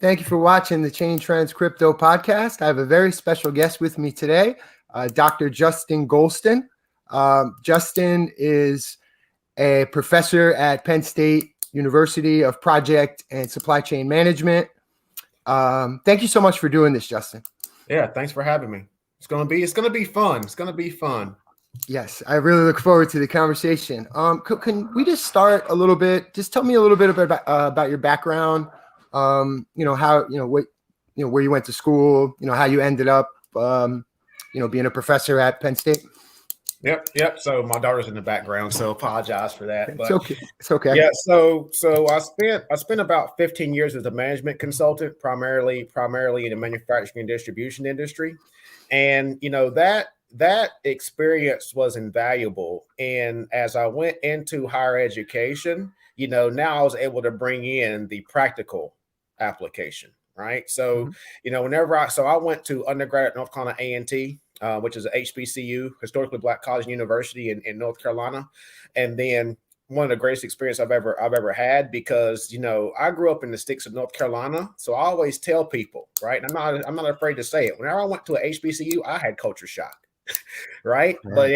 Thank you for watching the Chain Trends Crypto Podcast. I have a very special guest with me today, Dr. Justin Goldston. Justin is a professor at Penn State University of Project and Supply Chain Management. Thank you so much for doing this, Justin. Yeah, thanks for having me. It's gonna be fun. It's gonna be fun. Yes, I really look forward to the conversation. Can we just start a little bit? Just tell me a little bit about your background. How where you went to school. How you ended up being a professor at Penn State. Yep. So my daughter's in the background, so apologize for that. But it's okay. Yeah. So I spent about 15 years as a management consultant, primarily in the manufacturing and distribution industry, and that experience was invaluable. And as I went into higher education, now I was able to bring in the practical application, right? So, I went to undergrad at North Carolina A&T, which is a HBCU, historically Black college and university in North Carolina. And then one of the greatest experience I've ever had, because, I grew up in the sticks of North Carolina. So I always tell people, right? And I'm not afraid to say it. Whenever I went to a HBCU, I had culture shock. Right. But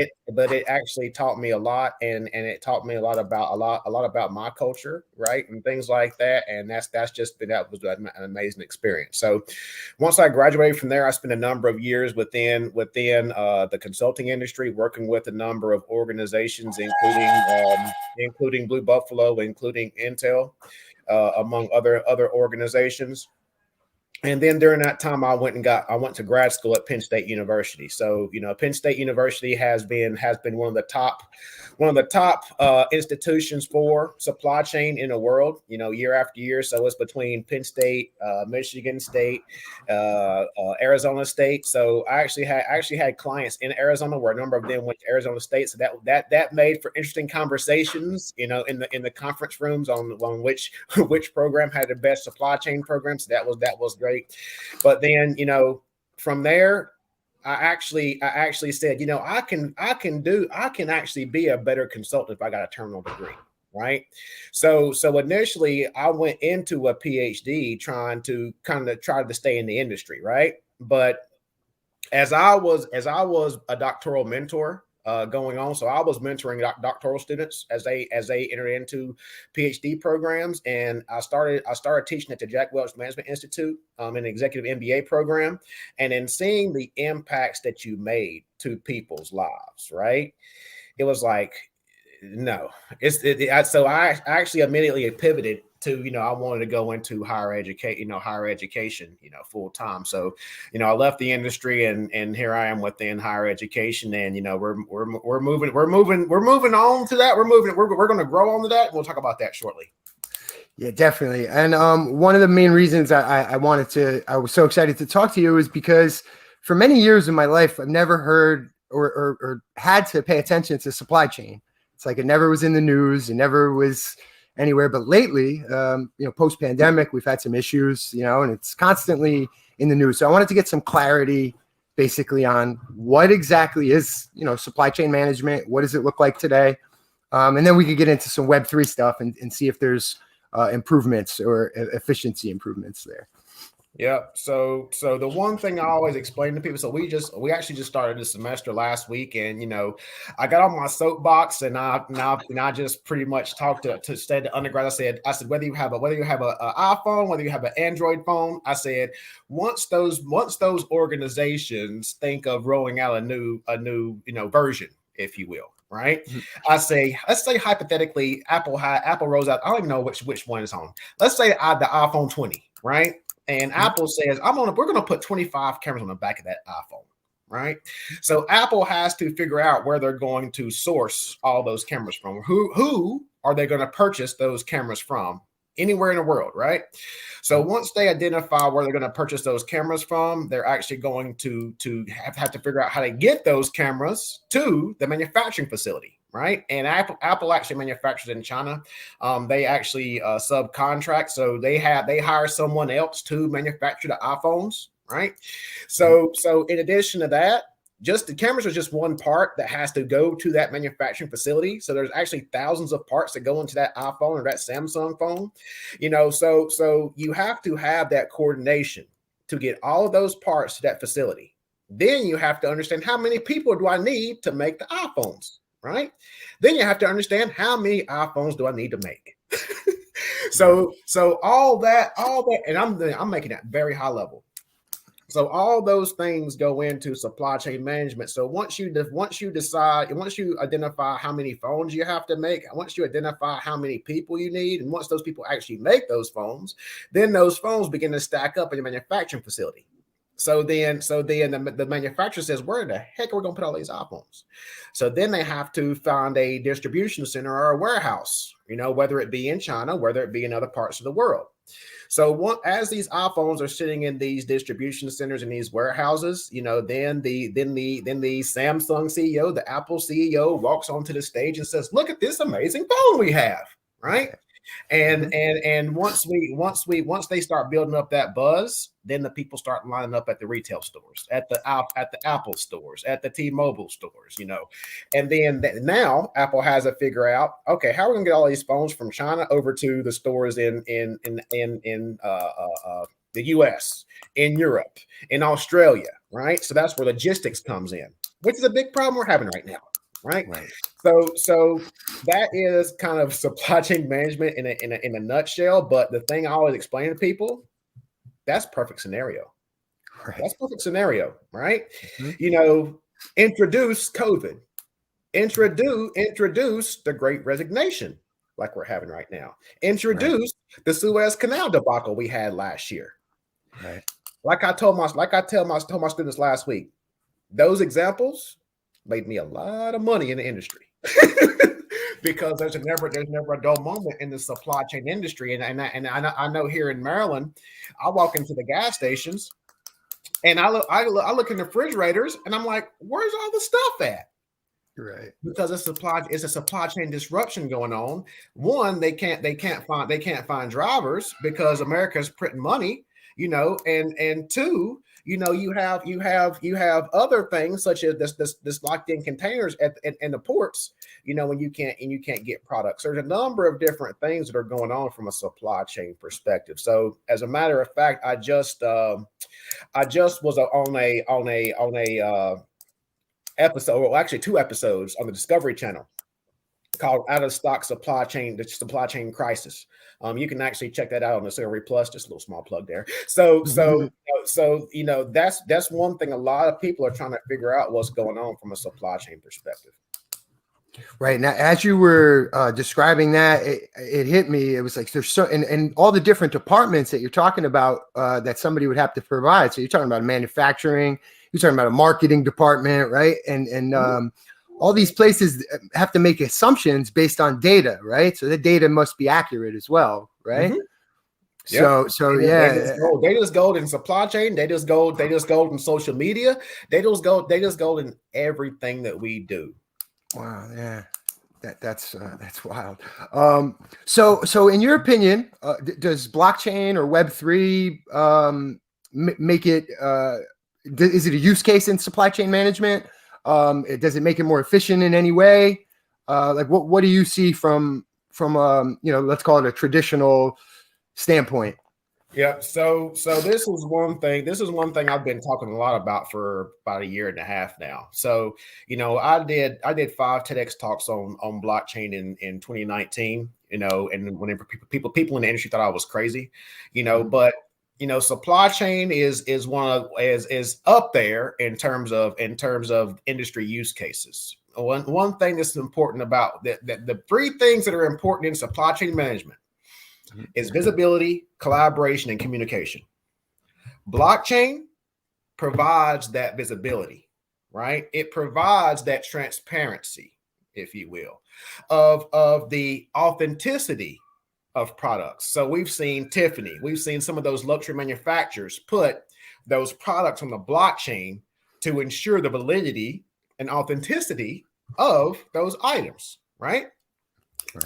it actually taught me a lot, and it taught me a lot about my culture, right, and things like that. And that was an amazing experience. So once I graduated from there, I spent a number of years within the consulting industry, working with a number of organizations, including Blue Buffalo, including Intel, among other organizations. And then during that time, I went to grad school at Penn State University. So, Penn State University has been one of the top institutions for supply chain in the world, year after year. So it's between Penn State, Michigan State, Arizona State. So I actually had clients in Arizona, where a number of them went to Arizona State. So that made for interesting conversations, in the conference rooms on which program had the best supply chain programs. So that was great. But then, from there, I actually said, I can actually be a better consultant if I got a terminal degree. Right. So initially I went into a PhD trying to stay in the industry. Right. But as I was a doctoral mentor, going on. So I was mentoring doctoral students as they entered into PhD programs, and I started teaching at the Jack Welch Management Institute, an executive MBA program, and then seeing the impacts that you made to people's lives. Right, it was like, no, so I actually immediately pivoted to, I wanted to go into higher education, full time. So, I left the industry, and here I am within higher education, and, we're moving on to that. We're going to grow on to that. We'll talk about that shortly. Yeah, definitely. And one of the main reasons I was so excited to talk to you is because for many years in my life, I've never heard or had to pay attention to supply chain. It's like it never was in the news. It never was anywhere. But lately, post-pandemic, we've had some issues, and it's constantly in the news. So I wanted to get some clarity basically on what exactly is, supply chain management. What does it look like today? And then we could get into some Web3 stuff and see if there's improvements or efficiency improvements there. Yeah. So the one thing I always explain to people, so we actually just started this semester last week, and I got on my soapbox, and I just pretty much talked to stay the undergrad. I said whether you have an iPhone, whether you have an Android phone, I said once those organizations think of rolling out a new version, if you will. Right. Let's say hypothetically, Apple rolls out. I don't even know which one is on. Let's say the iPhone 20. Right. And Apple says, we're going to put 25 cameras on the back of that iPhone, right? So Apple has to figure out where they're going to source all those cameras from. Who are they going to purchase those cameras from? Anywhere in the world, right? So once they identify where they're going to purchase those cameras from, they're actually going to have to figure out how to get those cameras to the manufacturing facility, right? And Apple actually manufactures in China. They actually subcontract, so they hire someone else to manufacture the iPhones, right? So in addition to that, just the cameras are just one part that has to go to that manufacturing facility. So there's actually thousands of parts that go into that iPhone or that Samsung phone, so you have to have that coordination to get all of those parts to that facility. Then you have to understand how many people do I need to make the iPhones, right? Then you have to understand how many iPhones do I need to make. So all that, and I'm making that very high level. So all those things go into supply chain management. So once you identify how many phones you have to make, once you identify how many people you need, and once those people actually make those phones, then those phones begin to stack up in your manufacturing facility. So then the manufacturer says, where the heck are we going to put all these iPhones? So then they have to find a distribution center or a warehouse, whether it be in China, whether it be in other parts of the world. So as these iPhones are sitting in these distribution centers and these warehouses, then the Samsung CEO, the Apple CEO walks onto the stage and says, look at this amazing phone we have, right? And once they start building up that buzz, then the people start lining up at the retail stores, at the Apple stores, at the T-Mobile stores, and then now Apple has to figure out, okay, how are we gonna get all these phones from China over to the stores in the US, in Europe, in Australia, right? So that's where logistics comes in, which is a big problem we're having right now. Right. So that is kind of supply chain management in a nutshell. But the thing I always explain to people, that's perfect scenario. Right. That's perfect scenario, right? Introduce COVID, introduce the Great Resignation, like we're having right now. Introduce the Suez Canal debacle we had last year. Right. Like I told my students last week, those examples made me a lot of money in the industry because there's never a dull moment in the supply chain industry. And I know here in Maryland, I walk into the gas stations and I look in the refrigerators and I'm like, where's all the stuff at? Right. Because it's a supply chain disruption going on. One, they can't find drivers because America's printing money, and two, you have other things such as this locked in containers in the ports, when you can't get products. There's a number of different things that are going on from a supply chain perspective. So as a matter of fact, I just was on a episode, well, actually 2 episodes on the Discovery Channel called Out of Stock Supply Chain, the Supply Chain Crisis. You can actually check that out on Discovery Plus, just a little small plug there. So that's one thing a lot of people are trying to figure out what's going on from a supply chain perspective. Right. Now, as you were describing that, it hit me. It was like there's and all the different departments that you're talking about that somebody would have to provide. So you're talking about manufacturing, you're talking about a marketing department, right? And all these places have to make assumptions based on data, right? So the data must be accurate as well, right? Mm-hmm. So yeah, data is gold in supply chain. Data is gold in social media. Data is gold in everything that we do. Wow, yeah, that's wild. So in your opinion, does blockchain or Web3 make it? Is it a use case in supply chain management? Does it make it more efficient in any way? Like what do you see from let's call it a traditional standpoint? Yeah. So this is one thing. This is one thing I've been talking a lot about for about 1.5 years now. So, I did 5 TEDx talks on blockchain in 2019, and whenever people in the industry thought I was crazy, but supply chain is up there in terms of industry use cases. One thing that's important about the 3 things that are important in supply chain management is visibility, collaboration, and communication. Blockchain provides that visibility, right? It provides that transparency, if you will, of the authenticity of products. So we've seen Tiffany, we've seen some of those luxury manufacturers put those products on the blockchain to ensure the validity and authenticity of those items, right?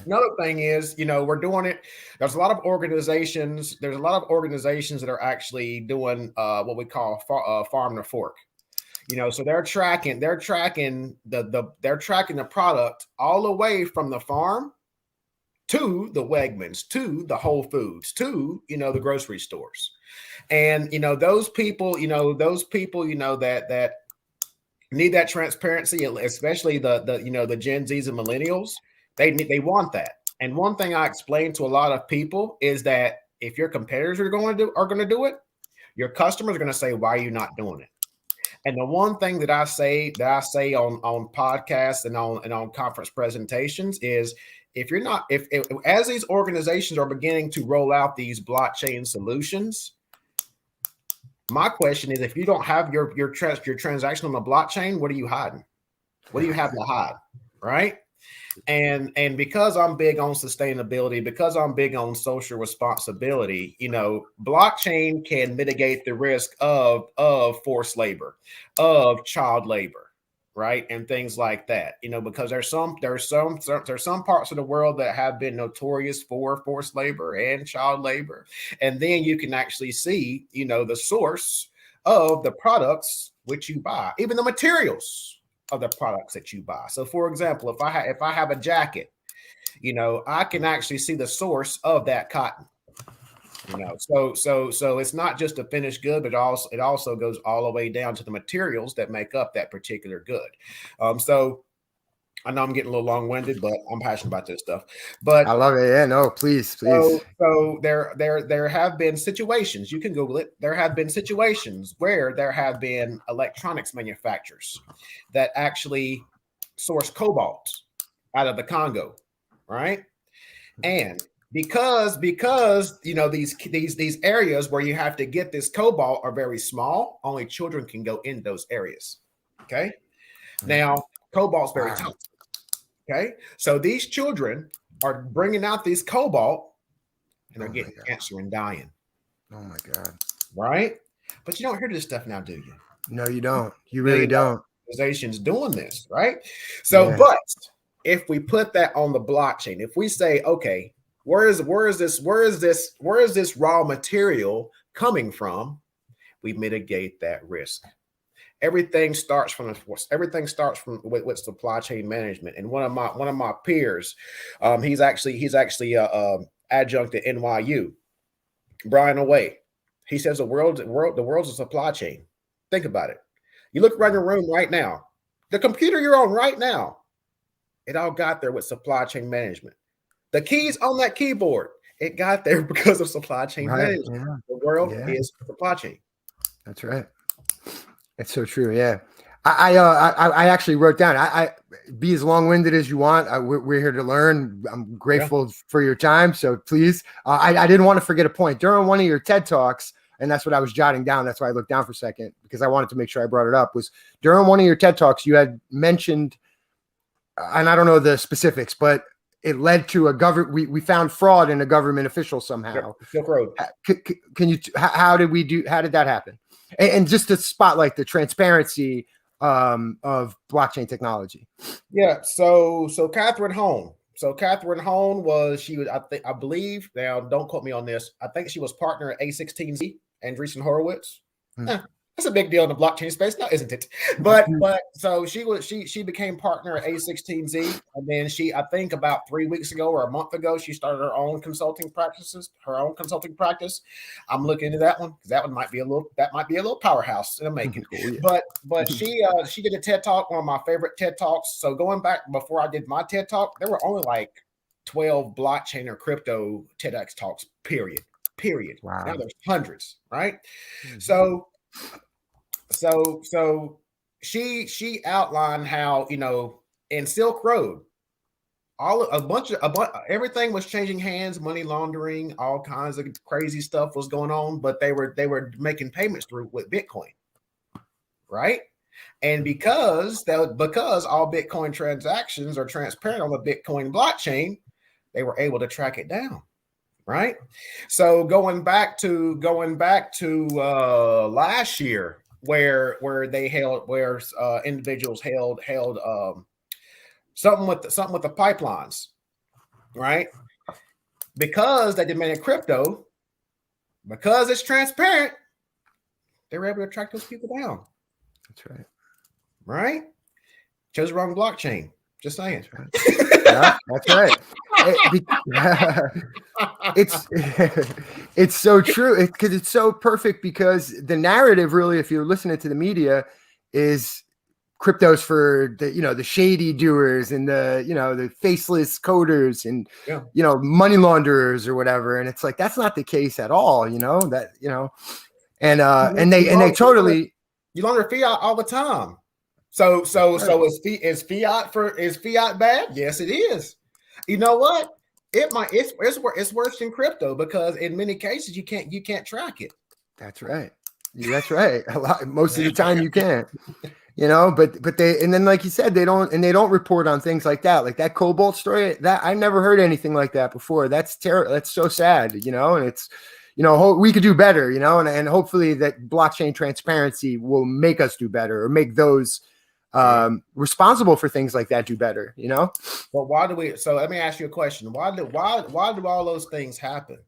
Another thing is, we're doing it. There's a lot of organizations. That are actually doing what we call farm to fork. So they're tracking the product all the way from the farm to the Wegmans, to the Whole Foods, to the grocery stores. And those people that need that transparency, especially the Gen Zs and millennials, they want that. And one thing I explain to a lot of people is that if your competitors are going to do it, your customers are going to say, why are you not doing it? And the one thing that I say on podcasts and on conference presentations is, if as these organizations are beginning to roll out these blockchain solutions, my question is, if you don't have your transaction on the blockchain, what are you hiding? What do you have to hide? Right? And because I'm big on sustainability, because I'm big on social responsibility, blockchain can mitigate the risk of forced labor, of child labor, right, and things like that. Because there's some parts of the world that have been notorious for forced labor and child labor, and then you can actually see the source of the products which you buy, even the materials of the products that you buy. So, for example, if I have a jacket, I can actually see the source of that cotton. So it's not just a finished good, but it also goes all the way down to the materials that make up that particular good. So I know I'm getting a little long-winded, but I'm passionate about this stuff. But I love it. Yeah, no, please. So there have been situations, you can Google it. There have been situations where there have been electronics manufacturers that actually source cobalt out of the Congo, right? And because these areas where you have to get this cobalt are very small, only children can go in those areas. Okay. Now, cobalt's very toxic. Okay. So these children are bringing out these cobalt and they're getting cancer and dying. Oh my God. Right. But you don't hear this stuff now, do you? No, you don't. You really don't. Organizations doing this, right? So, but if we put that on the blockchain, if we say, okay, where is this raw material coming from? We mitigate that risk. Everything starts from with supply chain management. And one of my peers, he's actually adjunct at NYU, Brian Away. He says the world's a supply chain. Think about it. You look around your room right now, the computer you're on right now, it all got there with supply chain management. The keys on that keyboard, it got there because of supply chain management. Yeah. The world is supply chain. That's right. It's so true. Yeah. I actually wrote down, I be as long-winded as you want. We're here to learn. I'm grateful for your time. So please, I didn't want to forget a point during one of your TED Talks. And that's what I was jotting down. That's why I looked down for a second, because I wanted to make sure I brought it up. Was during one of your TED Talks, you had mentioned, and I don't know the specifics, but it led to a government. We found fraud in a government official somehow. Silk Road. Can you? How did that happen? And just to spotlight the transparency of blockchain technology. Yeah. So Catherine Hone. So Catherine Hone I believe, now don't quote me on this, I think she was partner at A16Z, Andreessen Horowitz. That's a big deal in the blockchain space, now, isn't it? But so she became partner at A16Z, and then I think about 3 weeks ago or a month ago, she started her own consulting practice. I'm looking into that one, because that might be a little powerhouse in the making. Cool, yeah. But she did a TED Talk, one of my favorite TED Talks. So going back before I did my TED Talk, there were only like 12 blockchain or crypto TEDx talks, period. Wow. Now there's hundreds, right? Mm-hmm. So she outlined how, in Silk Road, everything was changing hands, money laundering, all kinds of crazy stuff was going on, but they were making payments with Bitcoin, right? And because all Bitcoin transactions are transparent on the Bitcoin blockchain, they were able to track it down. Right. So going back to last year, where individuals held something with the pipelines, right? Because they demanded crypto, because it's transparent, they were able to track those people down. That's right. right? Chose the wrong blockchain. Just saying. Yeah, that's right. It's it's so true because it's so perfect because the narrative really, if you're listening to the media, is cryptos for the the shady doers and the faceless coders and Yeah. money launderers or whatever. And it's like that's not the case at all. And they totally you launder fiat all the time. So is fiat bad? Yes, it is. You know what? It's worse than crypto because in many cases you can't track it. That's right. That's right. Most of the time you can't. But they, and then like you said, they don't report on things like that. Like that Cobalt story, that I never heard anything like that before. That's terrible. That's so sad, and it's, we could do better, and hopefully that blockchain transparency will make us do better or make those responsible for things like that do better, But so let me ask you a question. Why do all those things happen?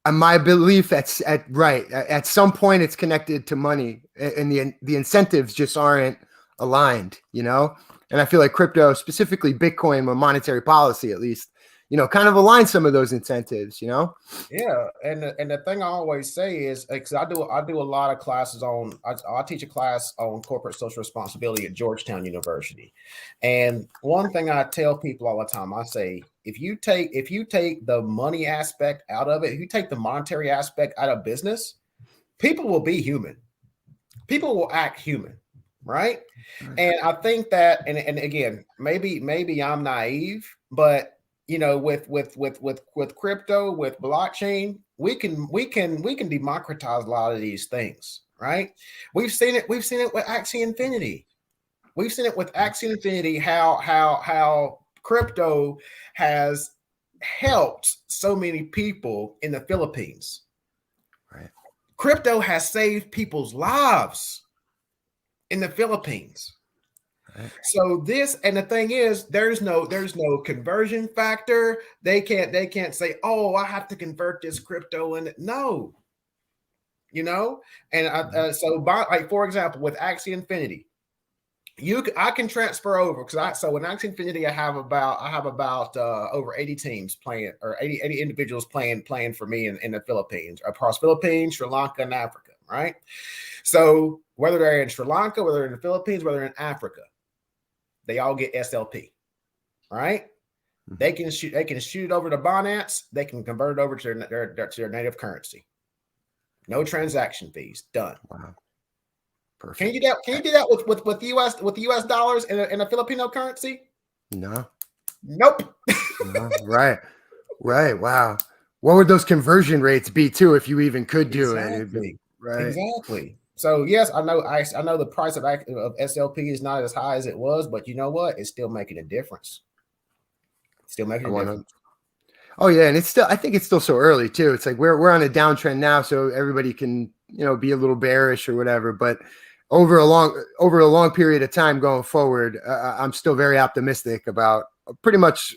My belief at some point it's connected to money, and the incentives just aren't aligned, and I feel like crypto, specifically Bitcoin, with monetary policy at least, kind of align some of those incentives, Yeah, and the thing I always say is, because I do a lot of classes I teach a class on corporate social responsibility at Georgetown University, and one thing I tell people all the time, I say, if you take the money aspect out of it, if you take the monetary aspect out of business, people will be human. People will act human, right? And I think that, and again, maybe I'm naive, but with crypto, with blockchain, we can democratize a lot of these things, right? We've seen it with Axie Infinity. We've seen it with Axie Infinity, how crypto has helped so many people in the Philippines. Right. Crypto has saved people's lives in the Philippines. So and the thing is, there's no conversion factor. They can't say, oh, I have to convert this crypto in it. No, and for example, with Axie Infinity, I can transfer over because so in Axie Infinity I have about over 80 teams playing, or 80 individuals playing for me in the Philippines, across Philippines, Sri Lanka, and Africa, right? So whether they're in Sri Lanka, whether they're in the Philippines, whether they're in Africa, they all get SLP, right? Mm-hmm. They can shoot it over to Binance. They can convert it over to their native currency. No transaction fees. Done. Wow. Perfect. Can you do that with US dollars in a Filipino currency? No. Nope. No. Right. Wow. What would those conversion rates be too if you even could do it? Right. Exactly. So yes, I know the price of SLP is not as high as it was, but you know what? It's still making a difference. Still making a difference. Oh yeah, and I think it's still so early too. It's like we're on a downtrend now, so everybody can be a little bearish or whatever. But over a long period of time going forward, I'm still very optimistic about pretty much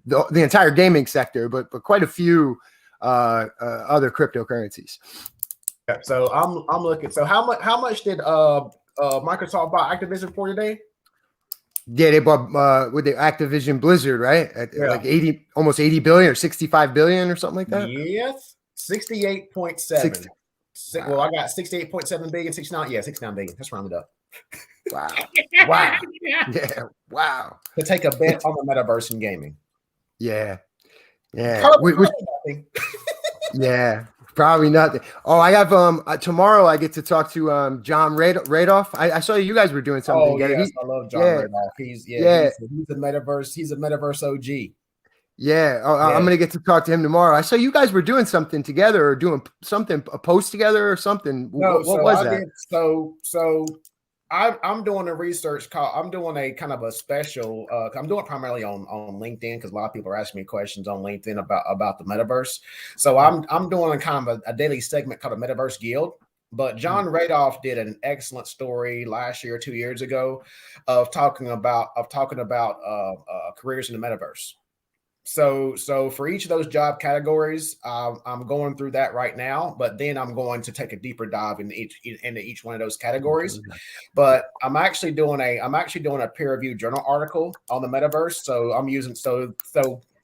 the entire gaming sector, but quite a few other cryptocurrencies. Yeah, so I'm looking. So how much did Microsoft buy Activision for today? Yeah, they bought with the Activision Blizzard, right? Like almost 80 billion or 65 billion or something like that. Yes, 68.7. Wow. Well, I got 68.7 billion, 69. Yeah, 69 billion. Let's round it up. Wow. Yeah. Wow. To take a bet on the metaverse and gaming. Yeah. Yeah. Probably nothing. Oh, I have tomorrow I get to talk to John Radoff. I saw you guys were doing something together. Yes, I love John Radoff. He's a metaverse OG. Yeah. I'm gonna get to talk to him tomorrow. I saw you guys were doing something together, or doing something, a post together or something. What was that? So I'm doing a research call. I'm doing a kind of a special. I'm doing it primarily on LinkedIn because a lot of people are asking me questions on LinkedIn about the metaverse. So I'm doing a kind of a daily segment called a Metaverse Guild. But John Radoff did an excellent story last year or 2 years ago of talking about careers in the metaverse. So for each of those job categories, I'm going through that right now, but then I'm going to take a deeper dive into each one of those categories. But I'm actually doing a peer-reviewed journal article on the metaverse. So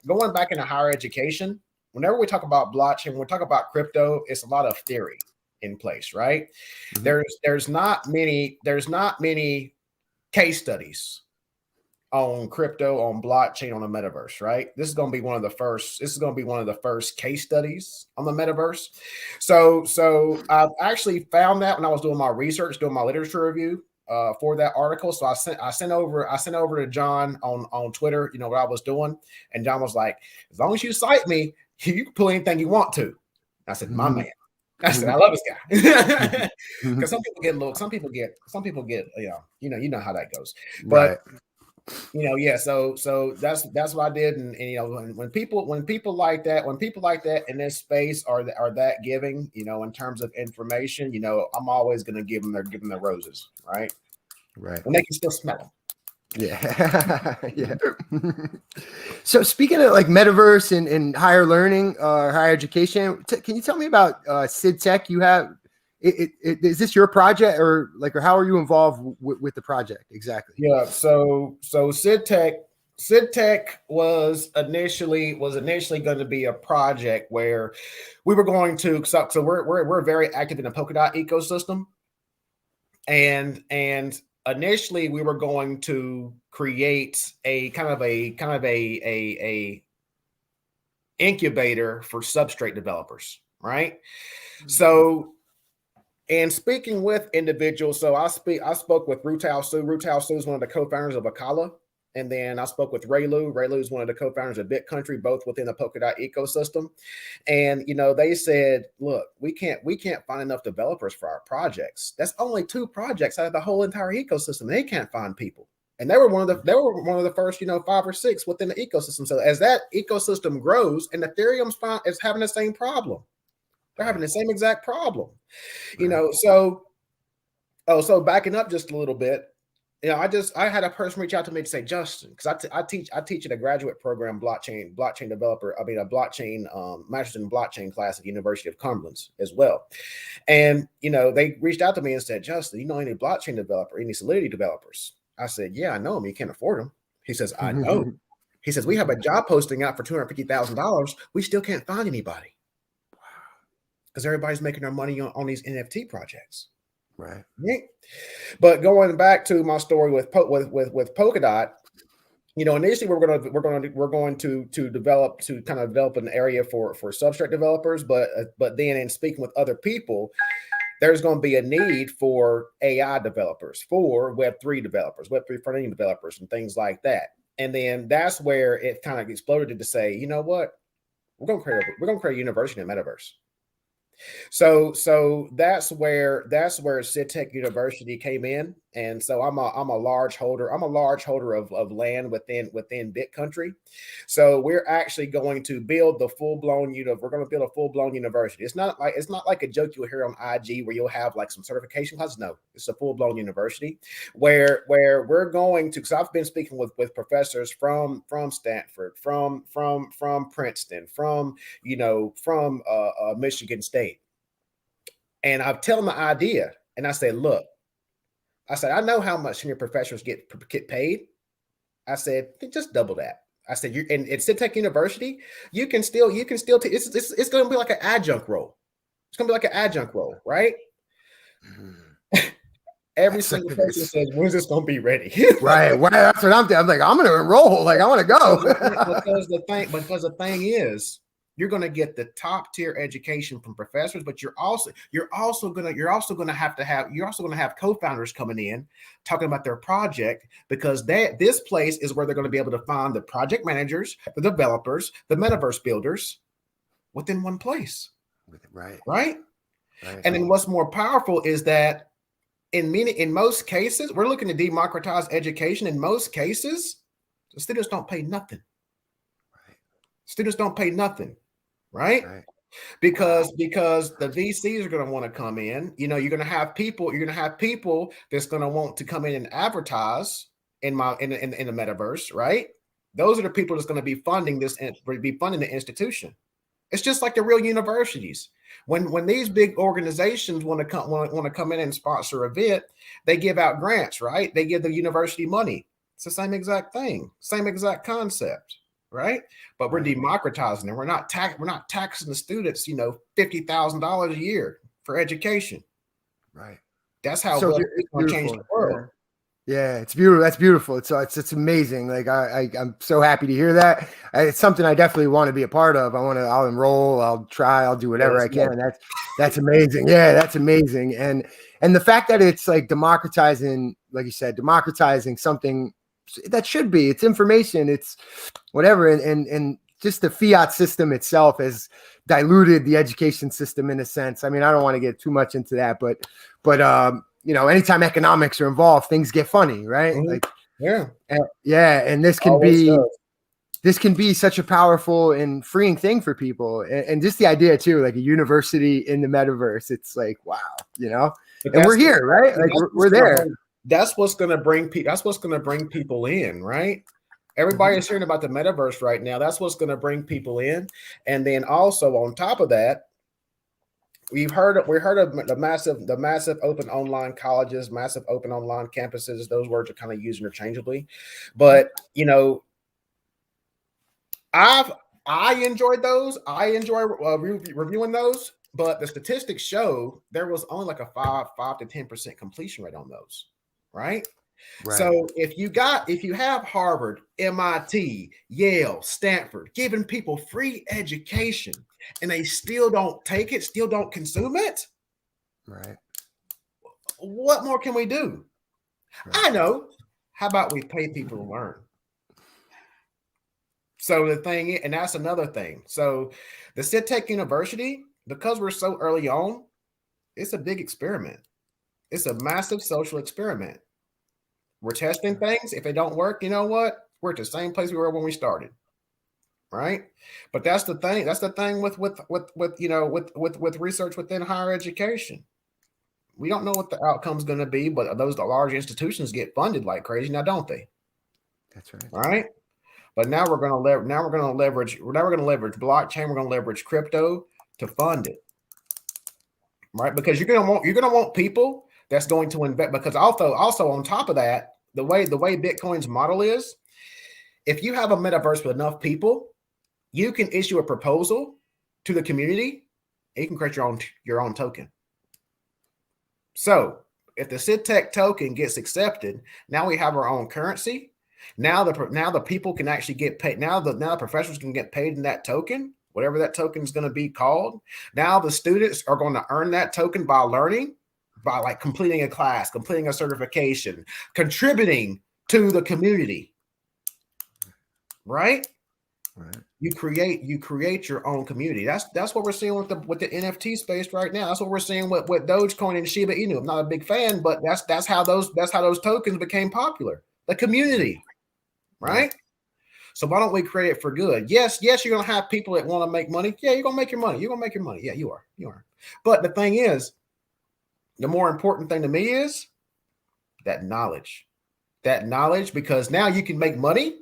going back into higher education, whenever we talk about blockchain, when we talk about crypto, it's a lot of theory in place, right? Mm-hmm. There's not many case studies on crypto, on blockchain, on the metaverse, right? This is going to be one of the first case studies on the metaverse. So I've actually found that when I was doing my research, doing my literature review for that article. So I sent over to John on Twitter, what I was doing, and John was like, "As long as you cite me, you can pull anything you want to." I said, "My man." I said, "I love this guy," because some people get, you know how that goes, but. Right. Yeah. So that's what I did, and when people like that in this space are that giving, in terms of information, I'm always going to give them their roses, right? Right. When they can still smell them. Yeah. Yeah. So speaking of like metaverse and higher learning, higher education, can you tell me about Sydtek? You have is this your project, or how are you involved with the project exactly? Yeah. So Sydtek was initially going to be a project where we were going to. So we're very active in the Polkadot ecosystem, and initially we were going to create a kind of a incubator for substrate developers, right? Mm-hmm. So. And speaking with individuals, so I spoke with Rutao Su. Rutao Su is one of the co-founders of Akala. And then I spoke with Ray Lu. Ray Lu is one of the co-founders of BitCountry, both within the Polkadot ecosystem. And, they said, look, we can't find enough developers for our projects. That's only 2 projects out of the whole entire ecosystem. They can't find people. And they were one of the first, 5 or 6 within the ecosystem. So as that ecosystem grows, and Ethereum is having the same problem. They're having the same exact problem, So backing up just a little bit, I had a person reach out to me to say, Justin, because I teach in a graduate program, blockchain developer. I mean, a blockchain master's in blockchain class at the University of Cumberland as well. And they reached out to me and said, Justin, you know any blockchain developer, any Solidity developers? I said, yeah, I know them. You can't afford them. He says, I know. He says, we have a job posting out for $250,000. We still can't find anybody. Because everybody's making their money on these NFT projects, right? But going back to my story with Polkadot, initially we're going to develop an area for substrate developers, but then in speaking with other people, there's going to be a need for AI developers, for Web3 developers, Web3 front-end developers, and things like that. And then that's where it kind of exploded to say, you know what, we're going to create a university in the metaverse. So that's where Sydtek University came in, and so I'm a large holder of land within BitCountry. So we're actually going to build the full-blown we're going to build a full-blown university. It's not like a joke you'll hear on IG where you'll have like some certification classes. No, it's a full-blown university where we're going to, because I've been speaking with professors from Stanford, from Princeton, from Michigan State. And I'll tell them the idea. And I said, look, I know how much senior professors get paid. I said, just double that. I said, at Sydtek University, you can still it's going to be like an adjunct role. It's going to be like an adjunct role, right? Every single person says, when's this going to be ready? Right. Well, that's what I'm thinking. I'm like, I'm going to enroll. Like, I want to go. because the thing is, you're going to get the top tier education from professors, but you're also going to have co-founders coming in talking about their project, because this place is where they're going to be able to find the project managers, the developers, the metaverse builders within one place. Right. And then what's more powerful is that in most cases, we're looking to democratize education. In most cases, the students don't pay nothing. Students don't pay nothing, right? Because the VCs are going to want to come in. You're going to have people that's going to want to come in and advertise in the metaverse, right? Those are the people that's going to be funding this and be funding the institution. It's just like the real universities. When these big organizations want to come in and sponsor an event, they give out grants, right? They give the university money. It's the same exact thing, same exact concept, right? But we're democratizing it. We're not taxing the students, $50,000 a year for education. Right. That's how So it's going to change the world. Yeah, it's beautiful. That's beautiful. It's amazing. Like I'm so happy to hear that. It's something I definitely want to be a part of. I'll enroll. I'll try. I'll do whatever I can. That's amazing. Yeah, that's amazing. And the fact that it's like democratizing, like you said, democratizing something that should be. It's information. It's whatever. And just the fiat system itself has diluted the education system in a sense. I mean, I don't want to get too much into that, but anytime economics are involved, things get funny, right? Mm-hmm. Like, yeah. And this can be such a powerful and freeing thing for people. And just the idea too, like a university in the metaverse, it's like, wow, and we're here, right? Like we're there. That's what's going to bring people. That's what's going to bring people in, right? Everybody is hearing about the metaverse right now. That's what's going to bring people in. And then also on top of that, we heard of the massive open online colleges, massive open online campuses. Those words are kind of used interchangeably, but I enjoyed those. I enjoy reviewing those. But the statistics show there was only like a 5 to 10% completion rate on those, right? So if you have Harvard, MIT, Yale, Stanford giving people free education and they still don't take it, still don't consume it, right? What more can we do? Right. I know. How about we pay people to learn? So the thing, and that's another thing. So the Sydtek University, because we're so early on, it's a big experiment. It's a massive social experiment. We're testing things. If they don't work, you know what? We're at the same place we were when we started, right? But that's the thing. That's the thing with research within higher education. We don't know what the outcome's going to be, but the large institutions get funded like crazy now, don't they? That's right. All right. But now we're going to leverage blockchain. We're going to leverage crypto to fund it, right? Because you're going to want people that's going to invest. Because also on top of that, the way Bitcoin's model is, if you have a metaverse with enough people, you can issue a proposal to the community, and you can create your own token. So if the Sydtek token gets accepted, now we have our own currency. Now the people can actually get paid. Now the professors can get paid in that token, whatever that token is going to be called. Now the students are going to earn that token by learning, by like completing a class, completing a certification, contributing to the community. Right? Right. You create your own community. That's what we're seeing with the NFT space right now. That's what we're seeing with Dogecoin and Shiba Inu. I'm not a big fan, but that's how those tokens became popular. The community, right? So why don't we create it for good? Yes, you're gonna have people that want to make money. Yeah, you're gonna make your money. You're gonna make your money. Yeah, you are. But the thing is, the more important thing to me is that knowledge. That knowledge, because now you can make money,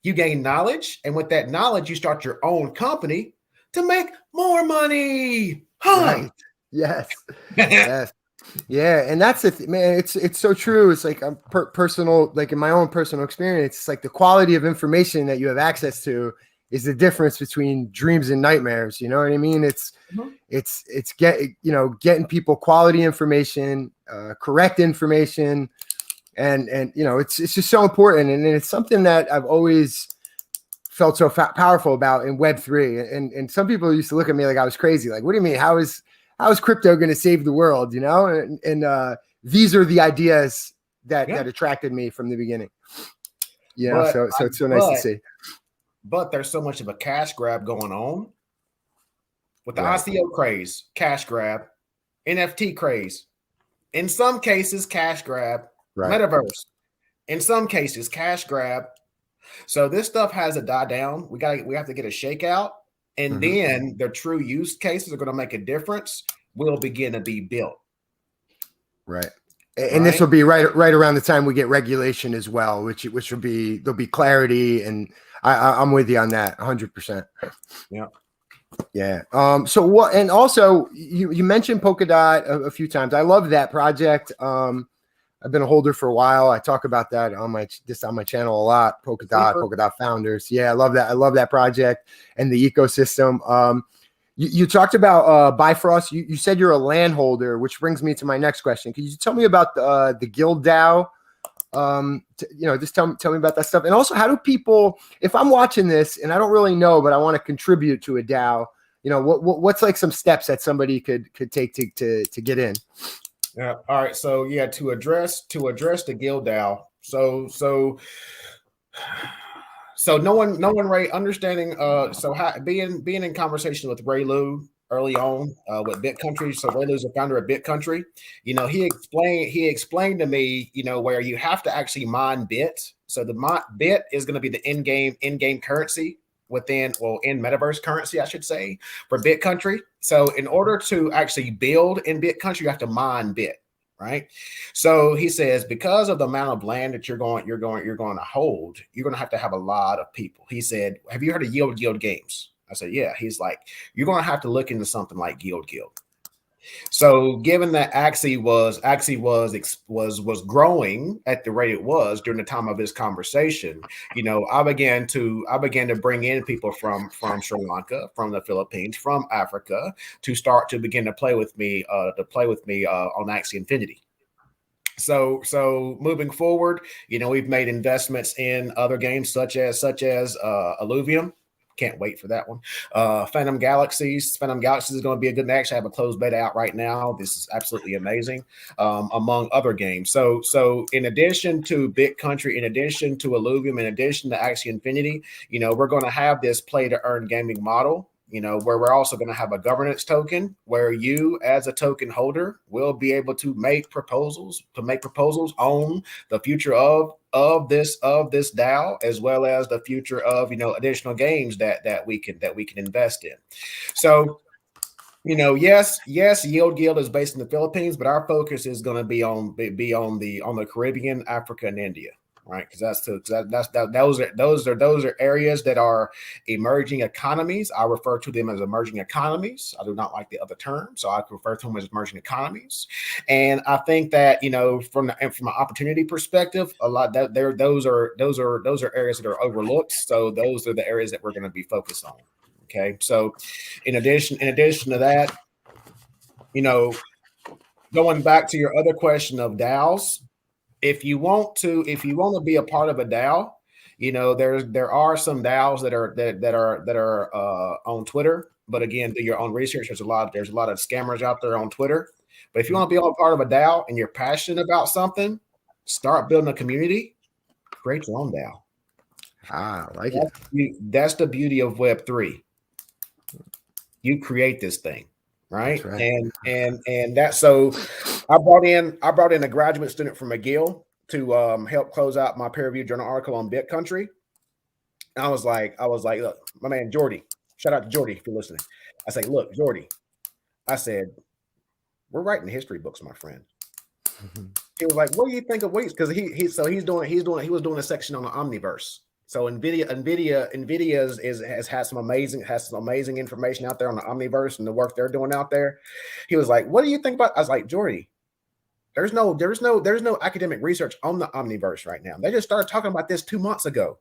you gain knowledge, and with that knowledge, you start your own company to make more money. Right. Yes. Yes. Yeah, and that's the man. It's so true. It's like I'm personal, like in my own personal experience. It's like the quality of information that you have access to is the difference between dreams and nightmares. You know what I mean? It's getting people quality information, correct information, and it's just so important. And it's something that I've always felt so powerful about in Web3. And some people used to look at me like I was crazy. Like, what do you mean? How is crypto going to save the world? And these are the ideas that attracted me from the beginning. So it's so nice to see. But there's so much of a cash grab going on with the ICO craze, cash grab, NFT craze. In some cases, cash grab, metaverse. In some cases, cash grab. So this stuff has to die down. We have to get a shakeout. And then the true use cases are going to make a difference. Will begin to be built. Right. And this will be right around the time we get regulation as well, which will be, there'll be clarity. And I'm with you on that 100%. Yeah. Yeah. So what, and also you mentioned Polkadot a few times. I love that project. I've been a holder for a while. I talk about that on my channel a lot. Polkadot founders. Yeah, I love that. I love that project and the ecosystem. You talked about Bifrost. You said you're a landholder, which brings me to my next question. Could you tell me about the Guild DAO? Just tell me about that stuff. And also, how do people, if I'm watching this and I don't really know, but I want to contribute to a DAO, what's like some steps that somebody could take to get in? Yeah. All right. So yeah, to address the Guild DAO. So no one Ray understanding. So how, being in conversation with Ray Lou early on with BitCountry. So Ray Lou's the founder of BitCountry. He explained to me, where you have to actually mine bit. So the bit is going to be the in-game currency in metaverse currency, I should say, for BitCountry. So in order to actually build in BitCountry, you have to mine bit. Right. So he says, because of the amount of land that you're going to hold, you're going to have a lot of people. He said, have you heard of Yield Games? I said, yeah. He's like, you're going to have to look into something like Guild. So given that Axie was growing at the rate it was during the time of this conversation, I began to bring in people from Sri Lanka, from the Philippines, from Africa to begin to play with me on Axie Infinity. So moving forward, we've made investments in other games such as Alluvium. Can't wait for that one. Phantom Galaxies. Phantom Galaxies is going to be a good match. I have a closed beta out right now. This is absolutely amazing, among other games. So in addition to BitCountry, in addition to Alluvium, in addition to Axie Infinity, we're going to have this play to earn gaming model, where we're also going to have a governance token where you as a token holder will be able to make proposals on the future of this DAO, as well as the future of additional games that we can invest in. So yes, Yield Guild is based in the Philippines, but our focus is going to be on the Caribbean, Africa, and India. Right, because those are areas that are emerging economies. I refer to them as emerging economies. I do not like the other term, so I refer to them as emerging economies. And I think that from an opportunity perspective, a lot that those are areas that are overlooked. So those are the areas that we're going to be focused on. Okay, so in addition to that, going back to your other question of DAOs. If you want to be a part of a DAO, there are some DAOs that are on Twitter. But again, do your own research. There's a lot of scammers out there on Twitter. But if you want to be a part of a DAO and you're passionate about something, start building a community, create your own DAO. I like it. That's the beauty of Web3. You create this thing. Right. And that's so I brought in a graduate student from McGill to help close out my peer reviewed journal article on BitCountry. And I was like, look, my man Jordy, shout out to Jordy if you're listening. I say, look, Jordy, I said, we're writing history books, my friend. He was like, what do you think of weights? Because he was doing a section on the Omniverse. So NVIDIA has some amazing information out there on the Omniverse and the work they're doing out there. He was like, "What do you think about?" I was like, "Jordy, there's no academic research on the Omniverse right now. They just started talking about this 2 months ago."